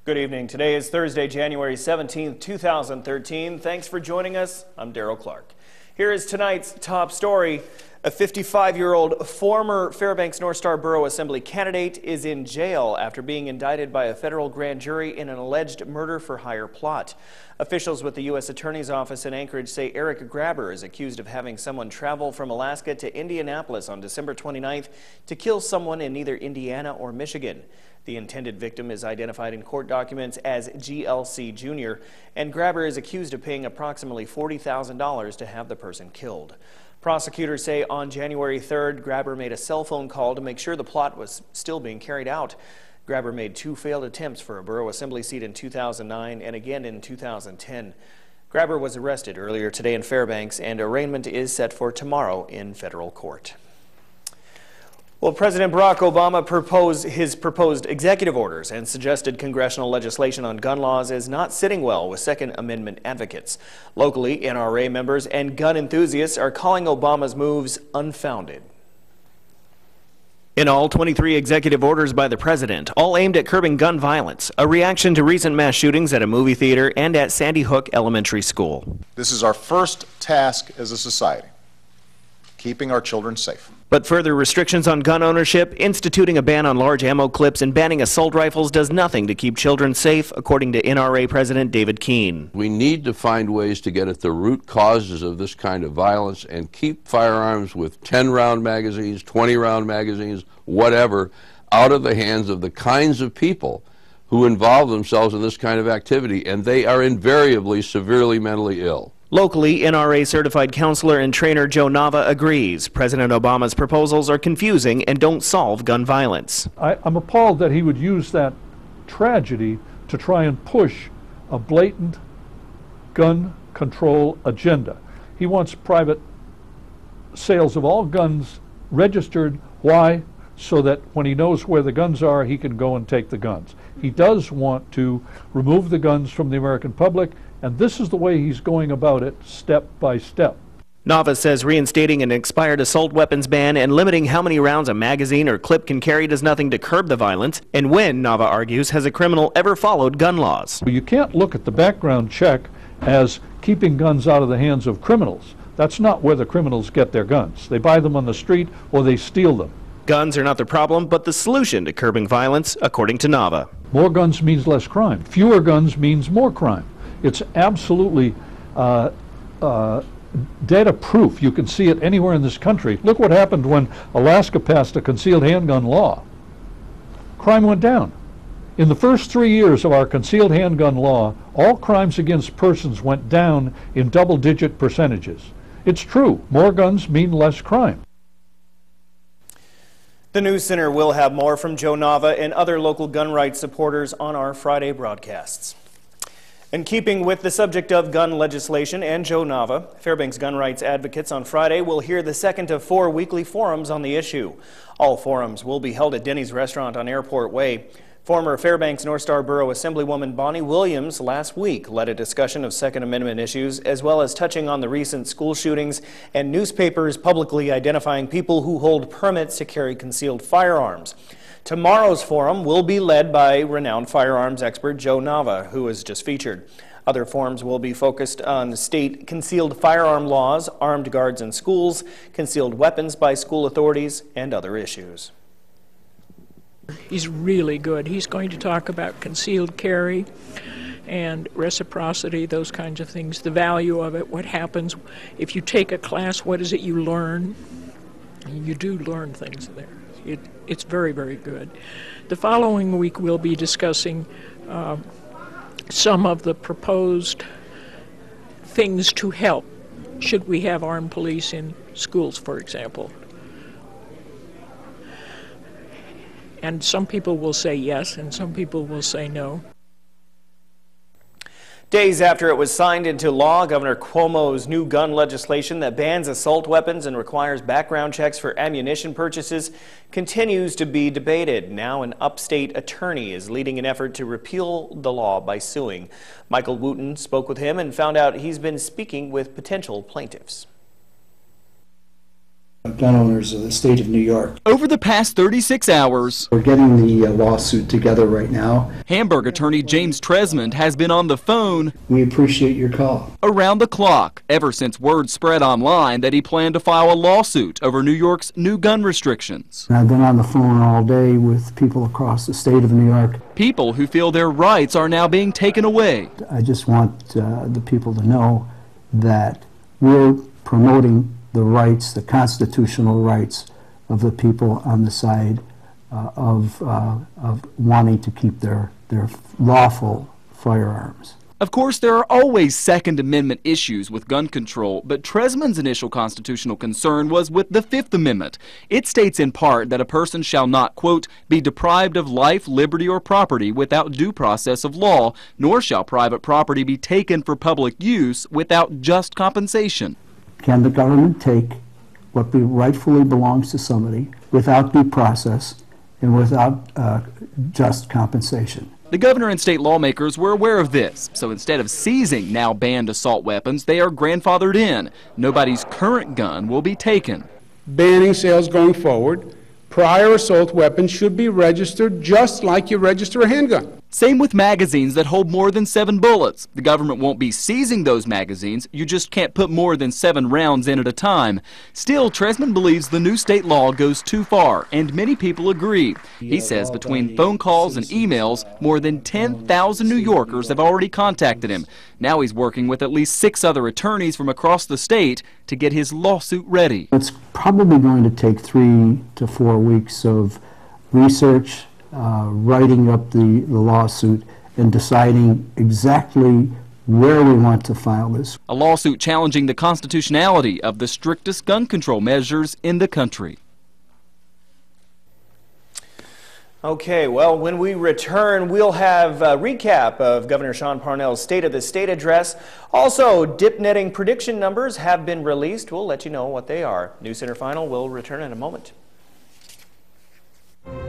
Good evening. Today is Thursday, January 17th, 2013. Thanks for joining us. I'm Daryl Clark. Here is tonight's top story. A 55-year-old former Fairbanks North Star Borough Assembly candidate is in jail after being indicted by a federal grand jury in an alleged murder-for-hire plot. Officials with the U.S. Attorney's Office in Anchorage say Eric Grabber is accused of having someone travel from Alaska to Indianapolis on December 29th to kill someone in either Indiana or Michigan. The intended victim is identified in court documents as GLC Jr., and Grabber is accused of paying approximately $40,000 to have the person killed. Prosecutors say on January 3rd, Grabber made a cell phone call to make sure the plot was still being carried out. Grabber made 2 failed attempts for a borough assembly seat in 2009 and again in 2010. Grabber was arrested earlier today in Fairbanks, and arraignment is set for tomorrow in federal court. Well, President Barack Obama proposed executive orders and suggested congressional legislation on gun laws is not sitting well with Second Amendment advocates. Locally, NRA members and gun enthusiasts are calling Obama's moves unfounded. In all, 23 executive orders by the president, all aimed at curbing gun violence, a reaction to recent mass shootings at a movie theater and at Sandy Hook Elementary School. This is our first task as a society, keeping our children safe. But further restrictions on gun ownership, instituting a ban on large ammo clips, and banning assault rifles does nothing to keep children safe, according to NRA President David Keene. We need to find ways to get at the root causes of this kind of violence and keep firearms with 10-round magazines, 20-round magazines, whatever, out of the hands of the kinds of people who involve themselves in this kind of activity, and they are invariably severely mentally ill. Locally, NRA certified counselor and trainer Joe Nava agrees President Obama's proposals are confusing and don't solve gun violence. I'm appalled that he would use that tragedy to try and push a blatant gun control agenda. He wants private sales of all guns registered. Why? So that when he knows where the guns are, he can go and take the guns. He does want to remove the guns from the American public, and this is the way he's going about it, step by step. Nava says reinstating an expired assault weapons ban and limiting how many rounds a magazine or clip can carry does nothing to curb the violence. And when, Nava argues, has a criminal ever followed gun laws? You can't look at the background check as keeping guns out of the hands of criminals. That's not where the criminals get their guns. They buy them on the street or they steal them. Guns are not the problem, but the solution to curbing violence, according to Nava. More guns means less crime. Fewer guns means more crime. It's absolutely data proof. You can see it anywhere in this country. Look what happened when Alaska passed a concealed handgun law. Crime went down. In the first 3 years of our concealed handgun law, all crimes against persons went down in double-digit percentages. It's true. More guns mean less crime. The News Center will have more from Joe Nava and other local gun rights supporters on our Friday broadcasts. In keeping with the subject of gun legislation and Joe Nava, Fairbanks gun rights advocates on Friday will hear the second of 4 weekly forums on the issue. All forums will be held at Denny's Restaurant on Airport Way. Former Fairbanks North Star Borough Assemblywoman Bonnie Williams last week led a discussion of Second Amendment issues, as well as touching on the recent school shootings and newspapers publicly identifying people who hold permits to carry concealed firearms. Tomorrow's forum will be led by renowned firearms expert Joe Nava, who was just featured. Other forums will be focused on state concealed firearm laws, armed guards in schools, concealed weapons by school authorities, and other issues. He's really good. He's going to talk about concealed carry and reciprocity, those kinds of things, the value of it, what happens if you take a class, what is it you learn? You do learn things there. It's very, very good. The following week we'll be discussing some of the proposed things to help. Should we have armed police in schools, for example? And some people will say yes, and some people will say no. Days after it was signed into law, Governor Cuomo's new gun legislation that bans assault weapons and requires background checks for ammunition purchases continues to be debated. Now an upstate attorney is leading an effort to repeal the law by suing. Michael Wooten spoke with him and found out he's been speaking with potential plaintiffs. gun owners of the state of New York. Over the past 36 hours, We're getting the lawsuit together right now. Hamburg attorney James Tresmond has been on the phone We appreciate your call. around the clock ever since word spread online that he planned to file a lawsuit over New York's new gun restrictions. I've been on the phone all day with people across the state of New York. People who feel their rights are now being taken away. I just want the people to know that we're promoting the rights, the constitutional rights of the people on the side of wanting to keep their lawful firearms. Of course, there are always Second Amendment issues with gun control, but Tresmond's initial constitutional concern was with the Fifth Amendment. It states in part that a person shall not, quote, be deprived of life, liberty, or property without due process of law, nor shall private property be taken for public use without just compensation. Can the government take what rightfully belongs to somebody without due process and without just compensation? The governor and state lawmakers were aware of this, so instead of seizing now banned assault weapons, they are grandfathered in. Nobody's current gun will be taken. Banning sales going forward, prior assault weapons should be registered just like you register a handgun. Same with magazines that hold more than 7 bullets. The government won't be seizing those magazines. You just can't put more than 7 rounds in at a time. Still, Tresmond believes the new state law goes too far, and many people agree. He says between phone calls and emails, more than 10,000 New Yorkers have already contacted him. Now he's working with at least 6 other attorneys from across the state to get his lawsuit ready. It's probably going to take 3 to 4 weeks of research, writing up the lawsuit, and deciding exactly where we want to file this. A lawsuit challenging the constitutionality of the strictest gun control measures in the country. Okay, well, when we return, we'll have a recap of Governor Sean Parnell's State of the State address. Also, dip netting prediction numbers have been released. We'll let you know what they are. News Center Final will return in a moment.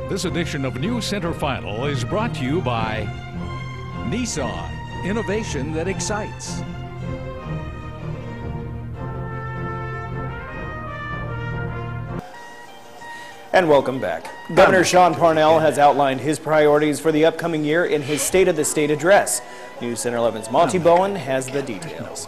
This edition of News Center Final is brought to you by Nissan, innovation that excites. And welcome back. Governor Sean Parnell has outlined his priorities for the upcoming year in his State of the State address. News Center 11's Monty Bowen has the details.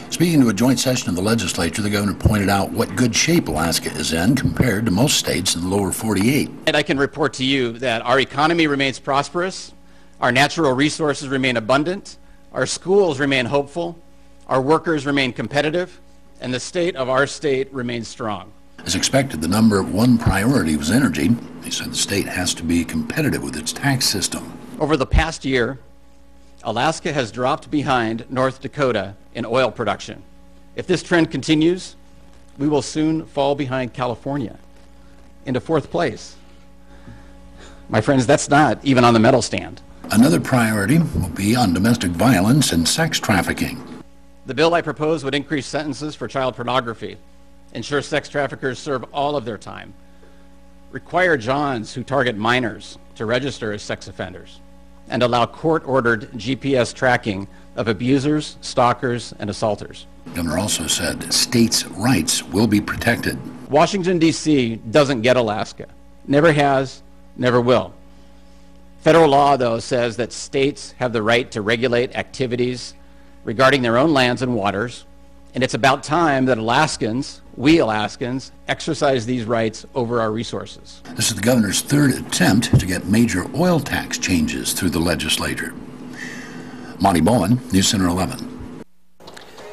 Speaking to a joint session of the legislature, the governor pointed out what good shape Alaska is in compared to most states in the lower 48. And I can report to you that our economy remains prosperous, our natural resources remain abundant, our schools remain hopeful, our workers remain competitive, and the state of our state remains strong. As expected, the number one priority was energy. He said the state has to be competitive with its tax system. Over the past year, Alaska has dropped behind North Dakota in oil production. If this trend continues, we will soon fall behind California into 4th place. My friends, that's not even on the medal stand. Another priority will be on domestic violence and sex trafficking. The bill I propose would increase sentences for child pornography, ensure sex traffickers serve all of their time, require Johns who target minors to register as sex offenders, and allow court-ordered GPS tracking of abusers, stalkers, and assaulters. The governor also said states' rights will be protected. Washington, D.C. doesn't get Alaska. Never has, never will. Federal law, though, says that states have the right to regulate activities regarding their own lands and waters, and it's about time that Alaskans, we Alaskans, exercise these rights over our resources. This is the governor's 3rd attempt to get major oil tax changes through the legislature. Monty Bowen, News Center 11.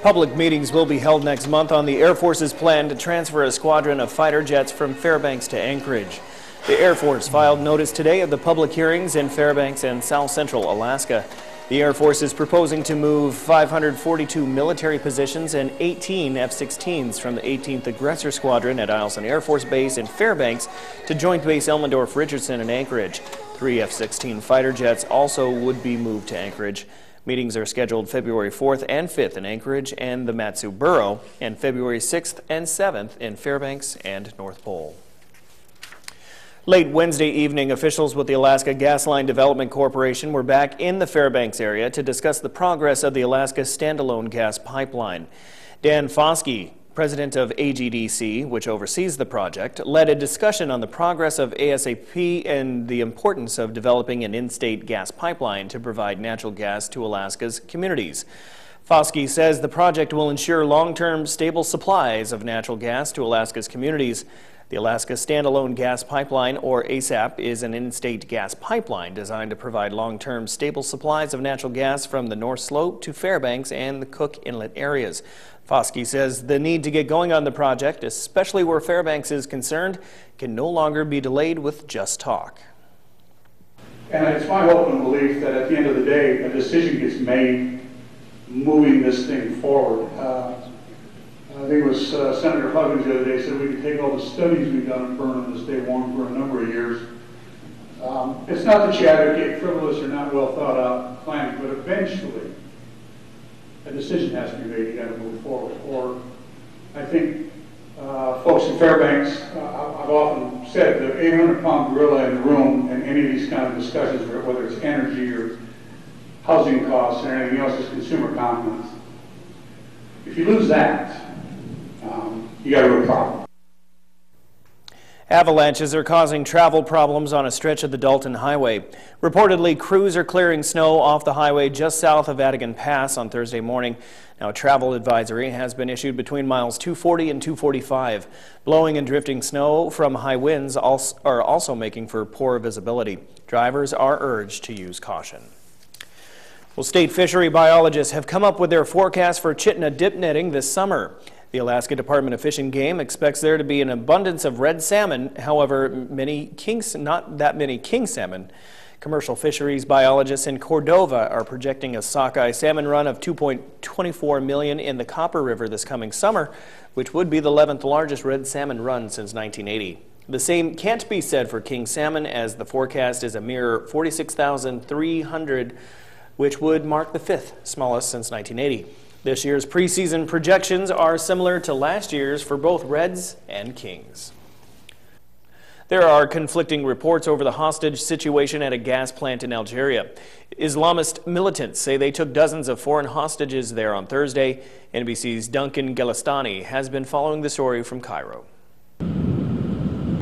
Public meetings will be held next month on the Air Force's plan to transfer a squadron of fighter jets from Fairbanks to Anchorage. The Air Force filed notice today of the public hearings in Fairbanks and South Central Alaska. The Air Force is proposing to move 542 military positions and 18 F-16s from the 18th Aggressor Squadron at Eielson Air Force Base in Fairbanks to Joint Base Elmendorf-Richardson in Anchorage. 3 F-16 fighter jets also would be moved to Anchorage. Meetings are scheduled February 4th and 5th in Anchorage and the Matsu Borough, and February 6th and 7th in Fairbanks and North Pole. Late Wednesday evening, officials with the Alaska Gas Line Development Corporation were back in the Fairbanks area to discuss the progress of the Alaska standalone gas pipeline. Dan Foskey President of AGDC, which oversees the project, led a discussion on the progress of ASAP and the importance of developing an in-state gas pipeline to provide natural gas to Alaska's communities. Fbx says the project will ensure long-term stable supplies of natural gas to Alaska's communities. The Alaska Standalone Gas Pipeline, or ASAP, is an in-state gas pipeline designed to provide long-term stable supplies of natural gas from the North Slope to Fairbanks and the Cook Inlet areas. Fbx says the need to get going on the project, especially where Fairbanks is concerned, can no longer be delayed with just talk. And it's my hope and belief that at the end of the day, a decision gets made moving this thing forward. I think it was Senator Huggins the other day said we could take all the studies we've done on Burnham to stay warm for a number of years. It's not that you advocate frivolous or not well thought out planning, but eventually a decision has to be made. You got to move forward. Or I think folks in Fairbanks, I've often said the 800-pound gorilla in the room in any of these kind of discussions, whether it's energy or housing costs or anything else, is consumer confidence. If you lose that, you got a real problem. Avalanches are causing travel problems on a stretch of the Dalton Highway. Reportedly, crews are clearing snow off the highway just south of Vatican Pass on Thursday morning. Now, a travel advisory has been issued between miles 240 and 245. Blowing and drifting snow from high winds are also making for poor visibility. Drivers are urged to use caution. Well, state fishery biologists have come up with their forecast for Chitina dip netting this summer. The Alaska Department of Fish and Game expects there to be an abundance of red salmon, however, not that many king salmon. Commercial fisheries biologists in Cordova are projecting a sockeye salmon run of 2.24 million in the Copper River this coming summer, which would be the 11th largest red salmon run since 1980. The same can't be said for king salmon, as the forecast is a mere 46,300, which would mark the 5th smallest since 1980. This year's preseason projections are similar to last year's for both reds and kings. There are conflicting reports over the hostage situation at a gas plant in Algeria. Islamist militants say they took dozens of foreign hostages there on Thursday. NBC's Duncan Galistani has been following the story from Cairo.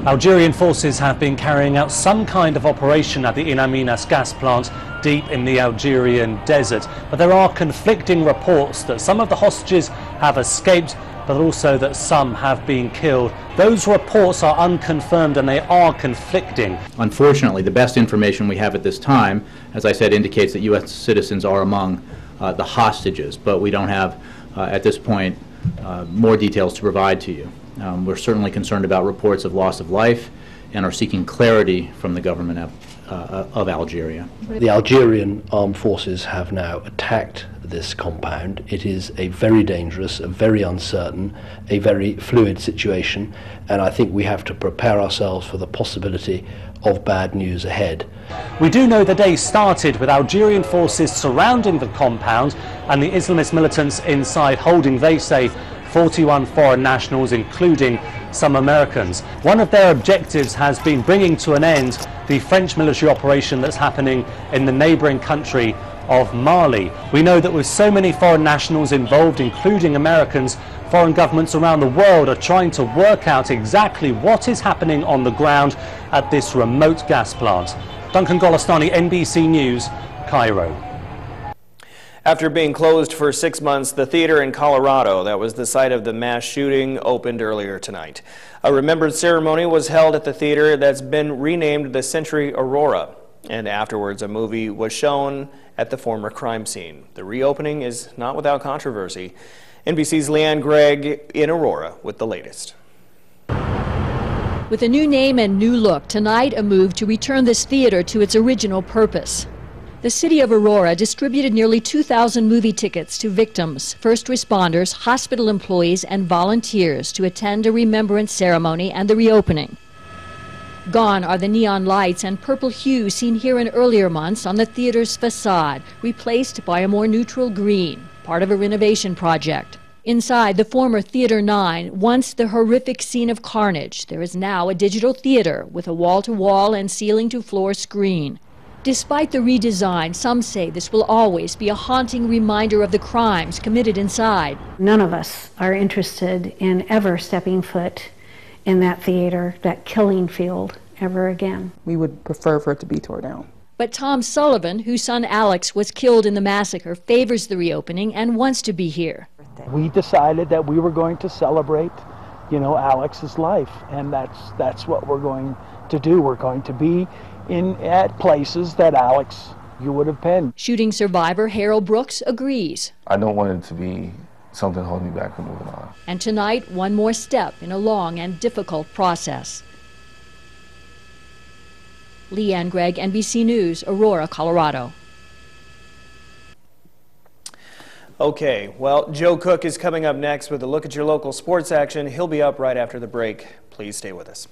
Algerian forces have been carrying out some kind of operation at the In Amenas gas plant deep in the Algerian desert, but there are conflicting reports that some of the hostages have escaped, but also that some have been killed. Those reports are unconfirmed and they are conflicting. Unfortunately, the best information we have at this time, as I said, indicates that U.S. citizens are among the hostages, but we don't have, at this point, more details to provide to you. We're certainly concerned about reports of loss of life and are seeking clarity from the government of Algeria. The Algerian armed forces have now attacked this compound. It is a very dangerous, a very uncertain, a very fluid situation, and I think we have to prepare ourselves for the possibility of bad news ahead. We do know the day started with Algerian forces surrounding the compound and the Islamist militants inside holding, they say, 41 foreign nationals, including some Americans. One of their objectives has been bringing to an end the French military operation that's happening in the neighbouring country of Mali. We know that with so many foreign nationals involved, including Americans, foreign governments around the world are trying to work out exactly what is happening on the ground at this remote gas plant. Duncan Golostani, NBC News, Cairo. After being closed for 6 months, the theater in Colorado that was the site of the mass shooting opened earlier tonight. A remembrance ceremony was held at the theater that's been renamed the Century Aurora, and afterwards a movie was shown at the former crime scene. The reopening is not without controversy. NBC's Leanne Gregg in Aurora with the latest. With a new name and new look, tonight a move to return this theater to its original purpose. The city of Aurora distributed nearly 2,000 movie tickets to victims, first responders, hospital employees, and volunteers to attend a remembrance ceremony and the reopening. Gone are the neon lights and purple hue seen here in earlier months on the theater's facade, replaced by a more neutral green, part of a renovation project. Inside the former Theater 9, once the horrific scene of carnage, there is now a digital theater with a wall-to-wall and ceiling-to-floor screen. Despite the redesign, some say this will always be a haunting reminder of the crimes committed inside. None of us are interested in ever stepping foot in that theater, that killing field, ever again. We would prefer for it to be torn down. But Tom Sullivan, whose son Alex was killed in the massacre, favors the reopening and wants to be here. We decided that we were going to celebrate, Alex's life, and that's what we're going to do. We're going to be at places that Alex, you would have been. Shooting survivor Harold Brooks agrees. I don't want it to be something holding me back from moving on. And tonight, one more step in a long and difficult process. Leanne Gregg, NBC News, Aurora, Colorado. Okay, well, Joe Cook is coming up next with a look at your local sports action. He'll be up right after the break. Please stay with us.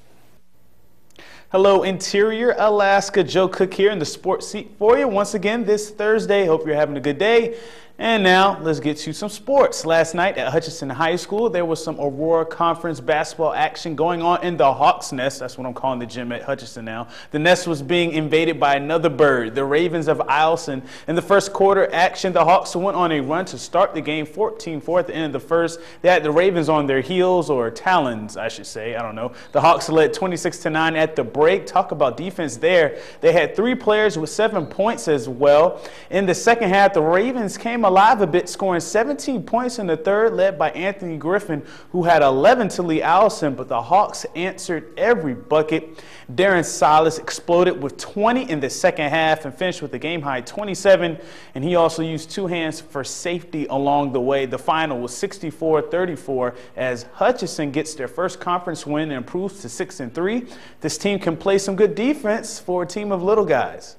Hello, Interior Alaska. Joe Cook here in the sports seat for you once again this Thursday. Hope you're having a good day. And now let's get to some sports. Last night at Hutchinson High School, there was some Aurora Conference basketball action going on in the Hawks' Nest. That's what I'm calling the gym at Hutchinson now. The nest was being invaded by another bird, the Ravens of Eielson. In the first quarter action, the Hawks went on a run to start the game 14-4 at the end of the first. They had the Ravens on their heels, or talons, I should say. I don't know. The Hawks led 26-9 at the break. Talk about defense there. They had 3 players with 7 points as well. In the second half, the Ravens came alive a bit, scoring 17 points in the third, led by Anthony Griffin, who had 11 to lead Allison, but the Hawks answered every bucket. Darren Silas exploded with 20 in the second half and finished with a game-high 27, and he also used 2 hands for safety along the way. The final was 64-34 as Hutchinson gets their first conference win and improves to 6-3. This team can play some good defense for a team of little guys.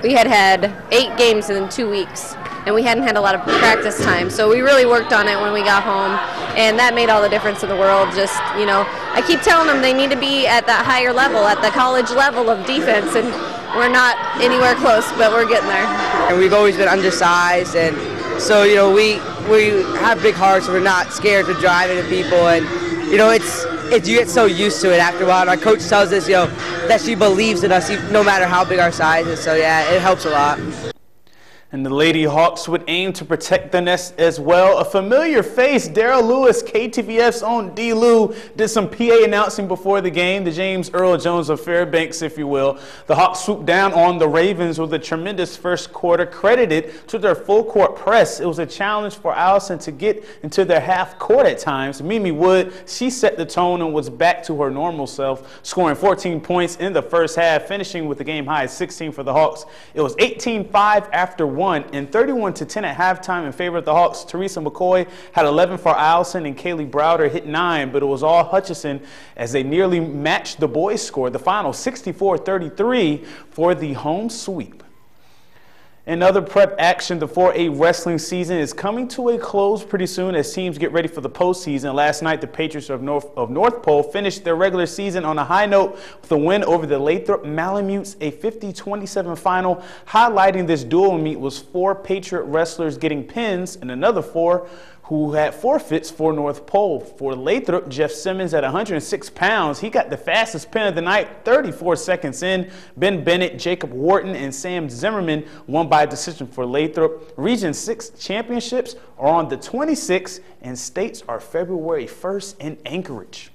We had 8 games in 2 weeks, and we hadn't had a lot of practice time, so we really worked on it when we got home, and that made all the difference in the world. Just, I keep telling them they need to be at that higher level, at the college level of defense, and we're not anywhere close, but we're getting there. And we've always been undersized, and so, we have big hearts, so we're not scared to drive into people, and, you get so used to it after a while. And our coach tells us, that she believes in us no matter how big our size is. So, yeah, it helps a lot. And the Lady Hawks would aim to protect the nest as well. A familiar face, Daryl Lewis, KTVF's own D-Lou, did some PA announcing before the game, the James Earl Jones of Fairbanks, if you will. The Hawks swooped down on the Ravens with a tremendous first quarter, credited to their full-court press. It was a challenge for Allison to get into their half court at times. Mimi Wood, she set the tone and was back to her normal self, scoring 14 points in the first half, finishing with a game-high 16 for the Hawks. It was 18-5 after 1 and 31-10 at halftime in favor of the Hawks. Teresa McCoy had 11 for Allison and Kaylee Browder hit 9, but it was all Hutchinson as they nearly matched the boys' score. The final 64-33 for the home sweep. In other prep action, the 4A wrestling season is coming to a close pretty soon as teams get ready for the postseason. Last night, the Patriots of North Pole finished their regular season on a high note with a win over the Lathrop Malamutes, a 50-27 final. Highlighting this dual meet was 4 Patriot wrestlers getting pins and another 4 who had forfeits for North Pole. For Lathrop, Jeff Simmons at 106 pounds, he got the fastest pin of the night, 34 seconds in. Ben Bennett, Jacob Wharton, and Sam Zimmerman won by decision for Lathrop. Region 6 championships are on the 26th, and states are February 1st in Anchorage.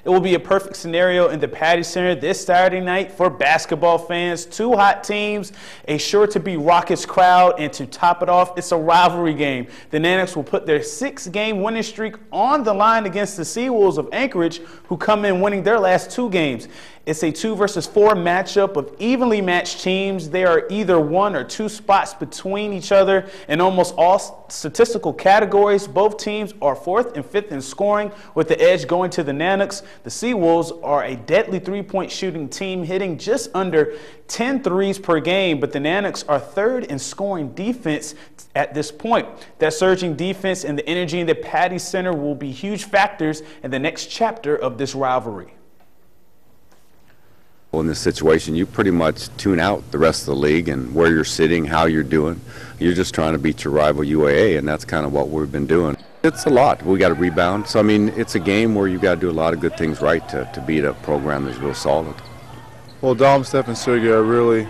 It will be a perfect scenario in the Patty Center this Saturday night for basketball fans. 2 hot teams, a sure-to-be raucous crowd, and to top it off, it's a rivalry game. The Nanocks will put their 6-game winning streak on the line against the Seawolves of Anchorage, who come in winning their last 2 games. It's a 2 versus 4 matchup of evenly matched teams. There are either 1 or 2 spots between each other in almost all statistical categories. Both teams are 4th and 5th in scoring, with the edge going to the Nanocks. The Seawolves are a deadly 3-point shooting team, hitting just under 10 threes per game, but the Nanocks are 3rd in scoring defense at this point. That surging defense and the energy in the Patty Center will be huge factors in the next chapter of this rivalry. Well, in this situation, you pretty much tune out the rest of the league and where you're sitting, how you're doing. You're just trying to beat your rival UAA, and that's kind of what we've been doing. It's a lot. We got to rebound. So, I mean, it's a game where you got to do a lot of good things right to beat a program that's real solid. Well, Dom, Steph, and Sergio are really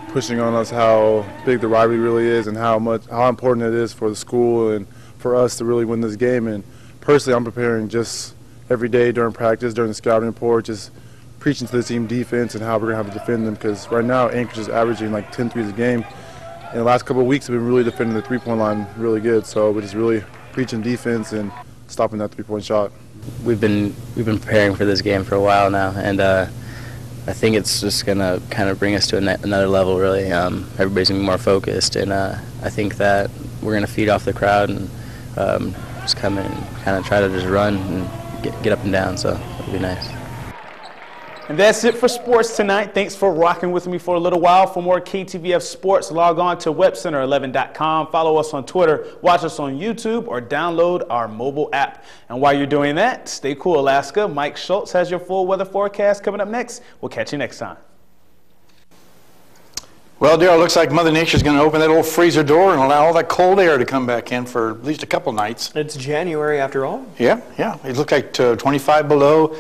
pushing on us how big the rivalry really is and how important it is for the school and for us to really win this game. And personally, I'm preparing just every day during practice, during the scouting report, just preaching to the team defense and how we're going to have to defend them, because right now Anchorage is averaging like 10 threes a game. In the last couple of weeks, we've been really defending the three-point line really good, so we're just really preaching defense and stopping that three-point shot. We've been preparing for this game for a while now, and I think it's just going to kind of bring us to another level, really. Everybody's going to be more focused, and I think that we're going to feed off the crowd and just come in and kind of try to just run and get up and down, so it'll be nice. And that's it for sports tonight. Thanks for rocking with me for a little while. For more KTVF sports, log on to webcenter11.com. Follow us on Twitter, watch us on YouTube, or download our mobile app. And while you're doing that, stay cool, Alaska. Mike Schultz has your full weather forecast coming up next. We'll catch you next time. Well, Darryl, looks like Mother Nature's going to open that old freezer door and allow all that cold air to come back in for at least a couple nights. It's January after all. Yeah. It looked like 25 below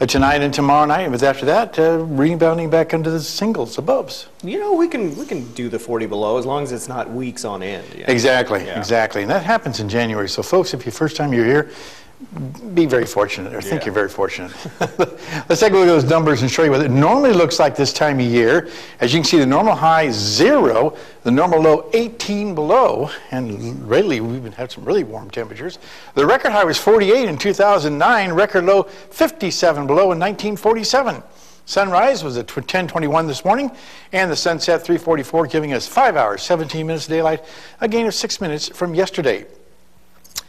tonight and tomorrow night. But after that, rebounding back into the singles, aboves. You know, we can do the 40 below as long as it's not weeks on end. You know? Exactly. And that happens in January. So, folks, if it's first time you're here, be very fortunate, or think you're very fortunate. Let's take a look at those numbers and show you what it normally looks like this time of year. As you can see, the normal high 0, the normal low 18 below, and lately we've had some really warm temperatures. The record high was 48 in 2009, record low 57 below in 1947. Sunrise was at 10:21 this morning, and the sunset 3:44, giving us 5 hours, 17 minutes of daylight, a gain of 6 minutes from yesterday.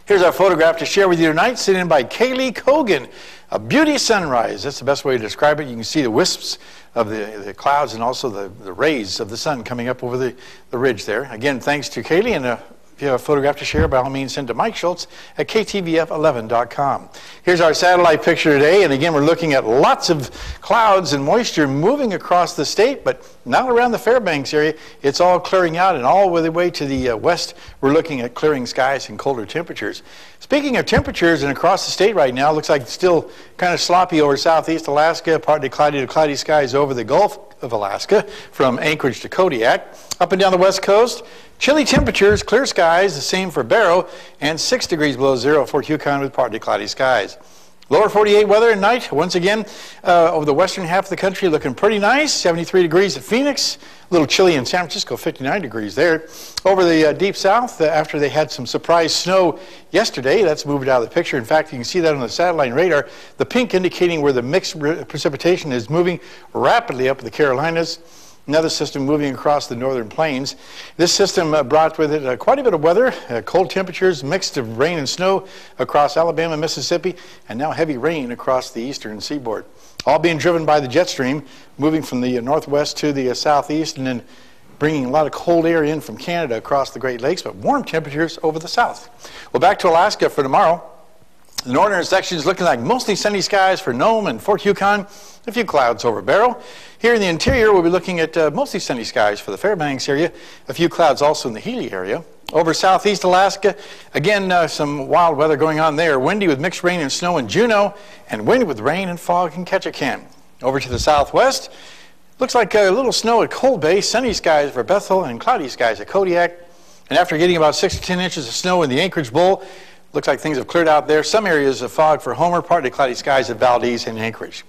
Here's our photograph to share with you tonight, sitting in by Kaylee Cogan. A beauty sunrise. That's the best way to describe it. You can see the wisps of the clouds and also the rays of the sun coming up over the ridge there. Again, thanks to Kaylee, and if you have a photograph to share, by all means, send to Mike Schultz at KTVF11.com. Here's our satellite picture today, and again, we're looking at lots of clouds and moisture moving across the state, but not around the Fairbanks area. It's all clearing out, and all the way to the west, we're looking at clearing skies and colder temperatures. Speaking of temperatures, and across the state right now, looks like it's still kind of sloppy over southeast Alaska, partly cloudy to cloudy skies over the Gulf of Alaska, from Anchorage to Kodiak. Up and down the west coast, chilly temperatures, clear skies, the same for Barrow, and 6 degrees below zero for Yukon with partly cloudy skies. Lower 48 weather at night, once again, over the western half of the country, looking pretty nice. 73 degrees at Phoenix, a little chilly in San Francisco, 59 degrees there. Over the deep south, after they had some surprise snow yesterday, that's moved out of the picture. In fact, you can see that on the satellite radar, the pink indicating where the mixed precipitation is moving rapidly up the Carolinas. Another system moving across the northern plains. This system brought with it quite a bit of weather, cold temperatures, mixed of rain and snow across Alabama, Mississippi, and now heavy rain across the eastern seaboard. All being driven by the jet stream, moving from the northwest to the southeast, and then bringing a lot of cold air in from Canada across the Great Lakes, but warm temperatures over the south. Well, back to Alaska for tomorrow. The northern section is looking like mostly sunny skies for Nome and Fort Yukon, a few clouds over Barrow. Here in the interior, we'll be looking at mostly sunny skies for the Fairbanks area, a few clouds also in the Healy area. Over southeast Alaska, again, some wild weather going on there. Windy with mixed rain and snow in Juneau, and windy with rain and fog in Ketchikan. Over to the southwest, looks like a little snow at Cold Bay, sunny skies for Bethel, and cloudy skies at Kodiak. And after getting about 6 to 10 inches of snow in the Anchorage Bowl, looks like things have cleared out there. Some areas of fog for Homer, partly cloudy skies at Valdez and Anchorage.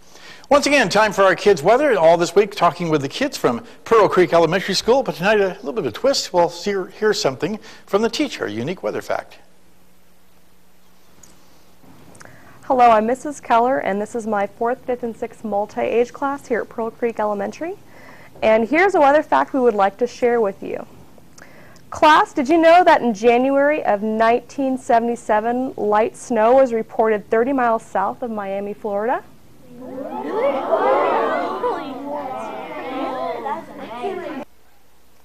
Once again, time for our kids' weather. All this week, talking with the kids from Pearl Creek Elementary School. But tonight, a little bit of a twist. We'll hear something from the teacher, a unique weather fact. Hello, I'm Mrs. Keller, and this is my 4th, 5th, and 6th multi-age class here at Pearl Creek Elementary. And here's a weather fact we would like to share with you. Class, did you know that in January of 1977, light snow was reported 30 miles south of Miami, Florida?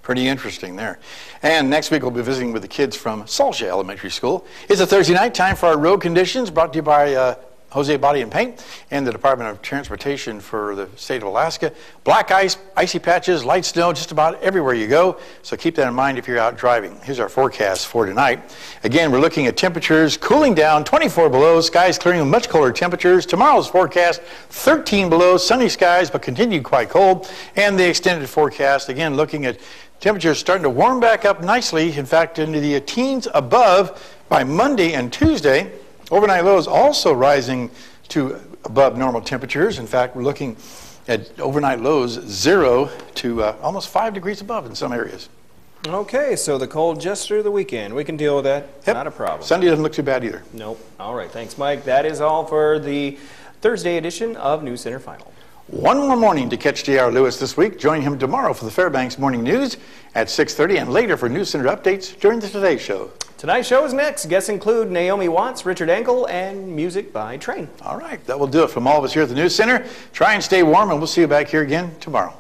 Pretty interesting there. And next week we'll be visiting with the kids from Salja Elementary School. It's a Thursday night, time for our road conditions, brought to you by Jose Body and Paint and the Department of Transportation for the state of Alaska. Black ice, icy patches, light snow just about everywhere you go, so keep that in mind if you're out driving. Here's our forecast for tonight. Again, we're looking at temperatures cooling down, 24 below, skies clearing with much colder temperatures. Tomorrow's forecast, 13 below, sunny skies, but continued quite cold. And the extended forecast, again, looking at temperatures starting to warm back up nicely, in fact, into the teens above by Monday and Tuesday. Overnight lows also rising to above normal temperatures. In fact, we're looking at overnight lows 0 to almost 5 degrees above in some areas. Okay, so the cold just through the weekend. We can deal with that. Yep. Not a problem. Sunday doesn't look too bad either. Nope. All right, thanks, Mike. That is all for the Thursday edition of News Center Final. One more morning to catch J.R. Lewis this week. Join him tomorrow for the Fairbanks Morning News at 6:30 and later for News Center updates during the Today Show. Tonight's show is next. Guests include Naomi Watts, Richard Engel, and music by Train. All right, that will do it from all of us here at the News Center. Try and stay warm, and we'll see you back here again tomorrow.